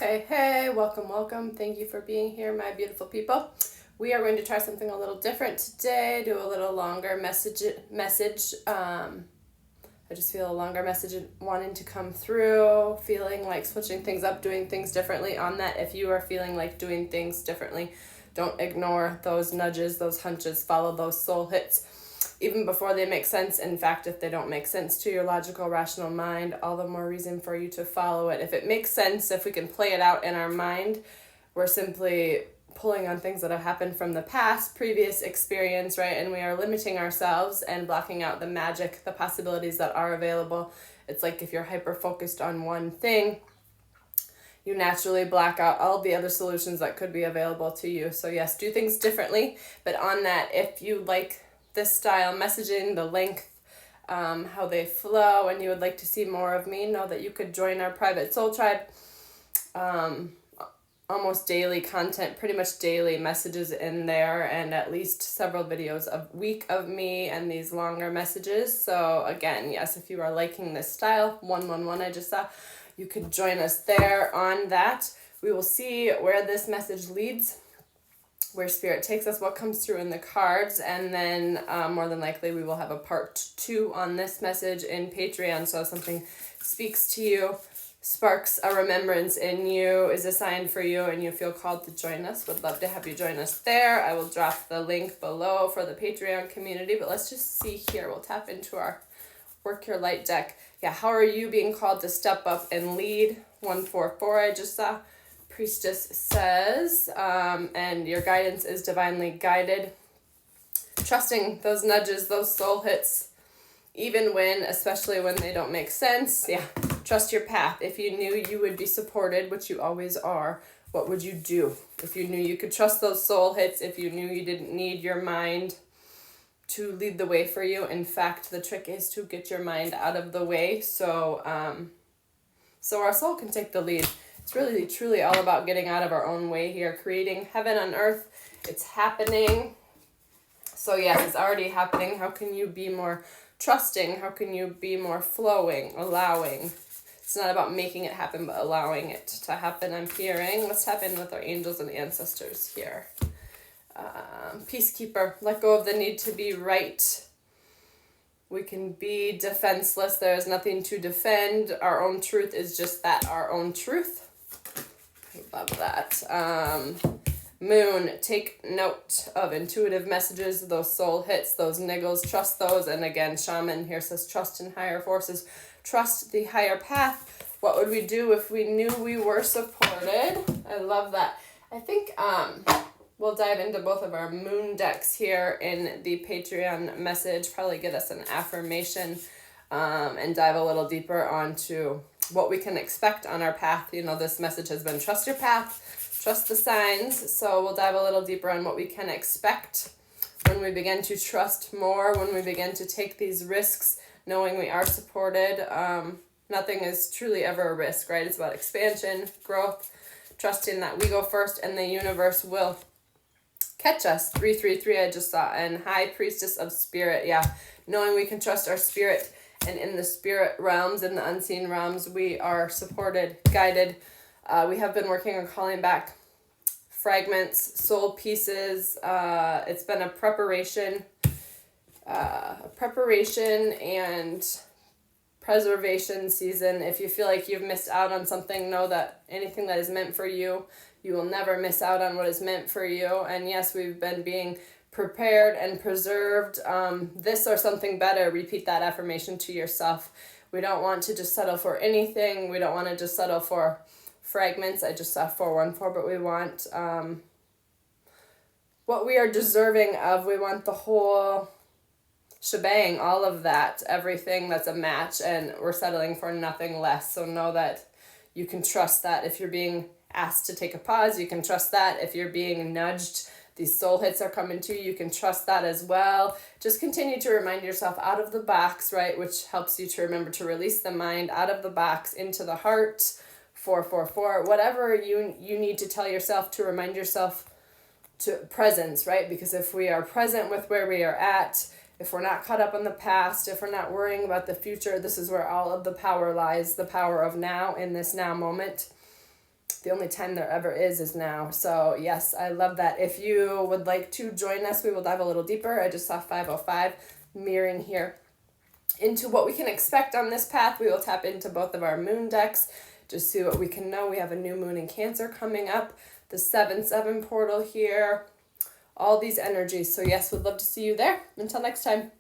Hey, welcome. Thank you for being here, my beautiful people. We are going to try something a little different today, do a little longer message. I just feel a longer message wanting to come through, feeling like switching things up, doing things differently on that. If you are feeling like doing things differently, don't ignore those nudges, those hunches, follow those soul hits. Even before they make sense. In fact, if they don't make sense to your logical, rational mind, all the more reason for you to follow it. If it makes sense, if we can play it out in our mind, we're simply pulling on things that have happened from the past, previous experience, right? And we are limiting ourselves and blocking out the magic, the possibilities that are available. It's like if you're hyper-focused on one thing, you naturally black out all the other solutions that could be available to you. So yes, do things differently. But on that, if you like this style messaging, the length, how they flow, and you would like to see more of me, know that you could join our private soul tribe. Almost daily content, pretty much daily messages in there, and at least several videos a week of me and these longer messages. So again, yes, if you are liking this style, 111 I just saw, you could join us there on that. We will see where this message leads, where spirit takes us, what comes through in the cards, and then more than likely we will have a part 2 on this message in Patreon. So if something speaks to you, sparks a remembrance in you, is a sign for you, and you feel called to join us, would love to have you join us there. I will drop the link below for the Patreon community, but let's just see here. We'll tap into our Work Your Light deck. Yeah, how are you being called to step up and lead? 144 I just saw. Priestess says, and your guidance is divinely guided. Trusting those nudges, those soul hits, even when, especially when they don't make sense. Yeah, trust your path. If you knew you would be supported, which you always are, what would you do? If you knew you could trust those soul hits, if you knew you didn't need your mind to lead the way for you. In fact, the trick is to get your mind out of the way so our soul can take the lead. It's really, truly all about getting out of our own way here, creating heaven on earth. It's happening. So yes, it's already happening. How can you be more trusting? How can you be more flowing, allowing? It's not about making it happen, but allowing it to happen. I'm hearing. Let's tap in with our angels and ancestors here. Peacekeeper, let go of the need to be right. We can be defenseless. There is nothing to defend. Our own truth is just that, our own truth. I love that. Moon, take note of intuitive messages, those soul hits, those niggles, trust those. And again, Shaman here says trust in higher forces, trust the higher path. What would we do if we knew we were supported? I love that. I think we'll dive into both of our moon decks here in the Patreon message, probably get us an affirmation, and dive a little deeper onto what we can expect on our path. You know, this message has been trust your path, trust the signs. So we'll dive a little deeper on what we can expect when we begin to trust more, when we begin to take these risks, knowing we are supported. Nothing is truly ever a risk, right? It's about expansion, growth, trusting that we go first and the universe will catch us. 333 I just saw. And High Priestess of Spirit. Yeah, knowing we can trust our spirit. And in the spirit realms, in the unseen realms, we are supported, guided. We have been working on calling back fragments, soul pieces. It's been a preparation and preservation season. If you feel like you've missed out on something, know that anything that is meant for you, you will never miss out on what is meant for you. And yes, we've been being prepared and preserved. This or something better. Repeat that affirmation to yourself. We don't want to just settle for anything. We don't want to just settle for fragments. I just saw 414, but we want what we are deserving of. We want the whole shebang, all of that, everything that's a match, and we're settling for nothing less. So know that you can trust that. If you're being asked to take a pause, you can trust that. If you're being nudged, these soul hits are coming to you, you can trust that as well. Just continue to remind yourself out of the box, right, which helps you to remember to release the mind out of the box into the heart. 444, whatever you need to tell yourself to remind yourself to presence, right? Because if we are present with where we are at, if we're not caught up in the past, if we're not worrying about the future, this is where all of the power lies, the power of now, in this now moment. The only time there ever is now. So yes, I love that. If you would like to join us, we will dive a little deeper. I just saw 505 mirroring here into what we can expect on this path. We will tap into both of our moon decks, just see what we can know. We have a new moon in Cancer coming up, the 7/7 portal here, all these energies. So yes, we'd love to see you there. Until next time.